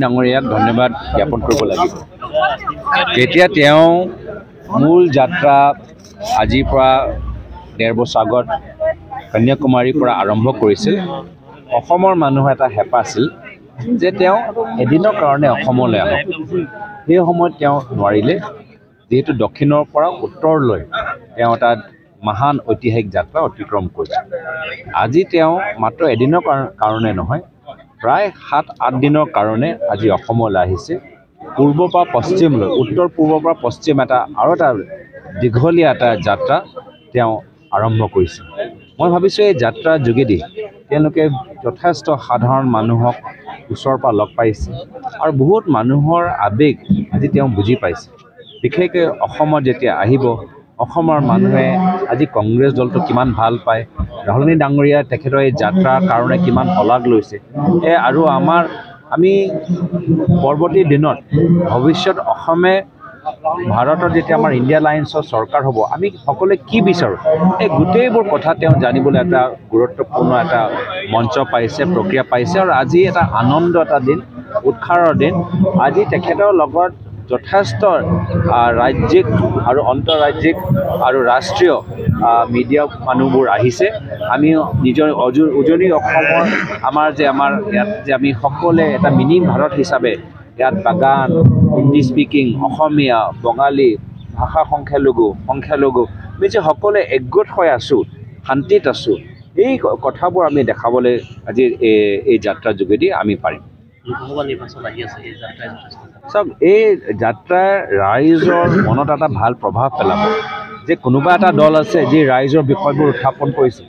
ডাঙৰীয়াক ধন্যবাদ জ্ঞাপন কৰিব লাগিব। যেতিয়া তেওঁ মূল যাত্ৰা আজিৰ পৰা ১.৫ বছৰ আগত কন্যাকুমাৰীৰ পৰা আৰম্ভ কৰিছিল, অসমৰ মানুহৰ এটা হেঁপাহ আছিল যে তেওঁ এদিনৰ কাৰণে অসমলৈ আহক। সেই সময়ত তেওঁ নোৱাৰিলে, যিহেতু দক্ষিণৰ পৰা উত্তৰলৈ তেওঁ এটা মহান ঐতিহাসিক যাত্ৰা অতিক্ৰম কৰিছে। আজি তেওঁ মাত্ৰ এদিনৰ কাৰণে নহয়, প্ৰায় ৭-৮ দিনৰ কাৰণে আজি অসমলৈ আহিছে। পূৰ্বৰ পৰা পশ্চিমলৈ, উত্তৰ পূৰ্বৰ পৰা পশ্চিম আৰু এটা দীঘলীয়া এটা যাত্ৰা তেওঁ আৰম্ভ কৰিছে। মই ভাবিছোঁ এই যাত্ৰাৰ যোগেদি তেওঁলোকে যথেষ্ট সাধাৰণ মানুহক ওচৰৰ পৰা লগ পাইছে আৰু বহুত মানুহৰ আৱেগ আজি তেওঁ বুজি পাইছে। বিশেষকৈ অসমত যেতিয়া আহিব, অসমৰ মানুহে আজি কংগ্ৰেছ দলটো কিমান ভাল পায়, ৰাহুল ডাঙৰীয়া তেখেতৰ এই যাত্ৰাৰ কাৰণে কিমান শলাগ লৈছে, আৰু আমি পৰৱৰ্তী দিনত ভৱিষ্যত অসমে ভাৰতৰ যেতিয়া আমাৰ ইণ্ডিয়া লায়েন্সৰ চৰকাৰ হ'ব, আমি সকলোৱে কি বিচাৰোঁ, এই গোটেইবোৰ কথা তেওঁ জানিবলৈ এটা গুৰুত্বপূৰ্ণ এটা মঞ্চ পাইছে, প্ৰক্ৰিয়া পাইছে। আৰু আজি এটা আনন্দ এটা দিন, উৎসাহৰ দিন। আজি তেখেতৰ লগত যথেষ্ট ৰাজ্যিক আৰু আন্তঃৰাজ্যিক আৰু ৰাষ্ট্ৰীয় মিডিয়া মানুহবোৰ আহিছে। আমি নিজৰ উজনি অসমৰ আমাৰ ইয়াত যে আমি সকলোৱে এটা মিনি ভাৰত হিচাপে ইয়াত বাগান, হিন্দী স্পিকিং, অসমীয়া, বঙালী, ভাষা সংখ্যালঘু আমি যে সকলোৱে একগোট হৈ আছোঁ, শান্তিত আছোঁ, এই কথাবোৰ আমি দেখাবলৈ আজি এই যাত্ৰাৰ যোগেদি আমি পাৰিম। লোকসভা নিৰ্বাচন আহি আছে, এই যাত্ৰাই চাওক, এই যাত্ৰাই ৰাইজৰ মনত এটা ভাল প্ৰভাৱ পেলাব যে কোনোবা এটা দল আছে যি ৰাইজৰ বিষয়বোৰ উত্থাপন কৰিছে,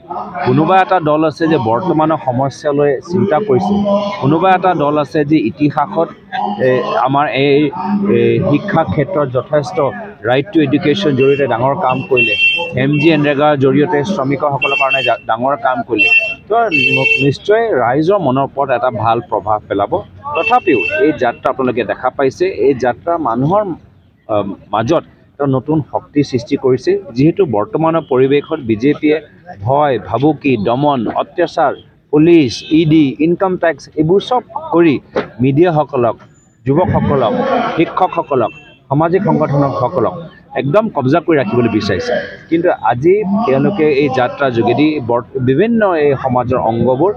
কোনোবা এটা দল আছে যে বৰ্তমানৰ সমস্যালৈ চিন্তা কৰিছে, কোনোবা এটা দল আছে যি ইতিহাসত আমাৰ এই শিক্ষা ক্ষেত্ৰত যথেষ্ট ৰাইট টু এডুকেশ্যন জৰিয়তে ডাঙৰ কাম কৰিলে, MGNREGAৰ জৰিয়তে শ্ৰমিকসকলৰ কাৰণে ডাঙৰ কাম কৰিলে। তো নিশ্চয় ৰাইজৰ মনৰ ওপৰত এটা ভাল প্ৰভাৱ পেলাব। তথাপিও এই যাত্ৰা আপোনালোকে দেখা পাইছে, এই যাত্ৰা মানুহৰ মাজত এটা নতুন শক্তি সৃষ্টি কৰিছে। যিহেতু বৰ্তমানৰ পৰিৱেশত বিজেপিয়ে ভয়, ভাবুকি, দমন, অত্যাচাৰ, পুলিচ, ED, ইনকাম টেক্স এইবোৰ চব কৰি মিডিয়াসকলক, যুৱকসকলক, শিক্ষকসকলক, সামাজিক সংগঠনসকলক একদম কব্জা কৰি ৰাখিবলৈ বিচাৰিছে। কিন্তু আজি তেওঁলোকে এই যাত্ৰাৰ যোগেদি বিভিন্ন এই সমাজৰ অংগবোৰ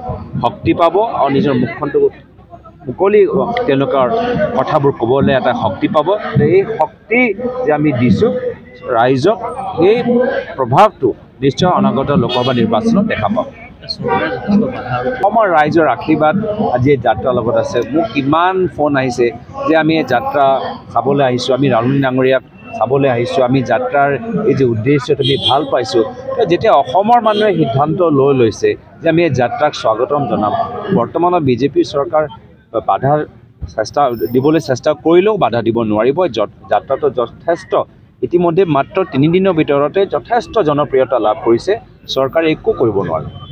শক্তি পাব আৰু নিজৰ মুখখনটো মুকলি তেওঁলোকৰ কথাবোৰ ক'বলৈ এটা শক্তি পাব। এই শক্তি যে আমি দিছোঁ ৰাইজক, এই প্ৰভাৱটো নিশ্চয় অনাগত লোকসভা নিৰ্বাচনত দেখা পাব। অসমৰ ৰাইজৰ আশীৰ্বাদ আজি এই যাত্ৰাৰ লগত আছে। মোক কিমান ফোন আহিছে যে আমি এই যাত্ৰা চাবলৈ আহিছোঁ, আমি ৰাহুল ডাঙৰীয়াক চাবলৈ আহিছোঁ, আমি যাত্ৰাৰ এই যে উদ্দেশ্যটো আমি ভাল পাইছোঁ। যেতিয়া অসমৰ মানুহে সিদ্ধান্ত লৈছে যে আমি এই যাত্ৰাক স্বাগতম জনাম, বৰ্তমানৰ বিজেপি চৰকাৰ বাধাৰ দিবলৈ চেষ্টা কৰিলেও বাধা দিব নোৱাৰিব। যাত্ৰাটো যথেষ্ট ইতিমধ্যে মাত্ৰ 3 দিনৰ ভিতৰতে যথেষ্ট জনপ্ৰিয়তা লাভ কৰিছে, চৰকাৰে একো কৰিব নোৱাৰে।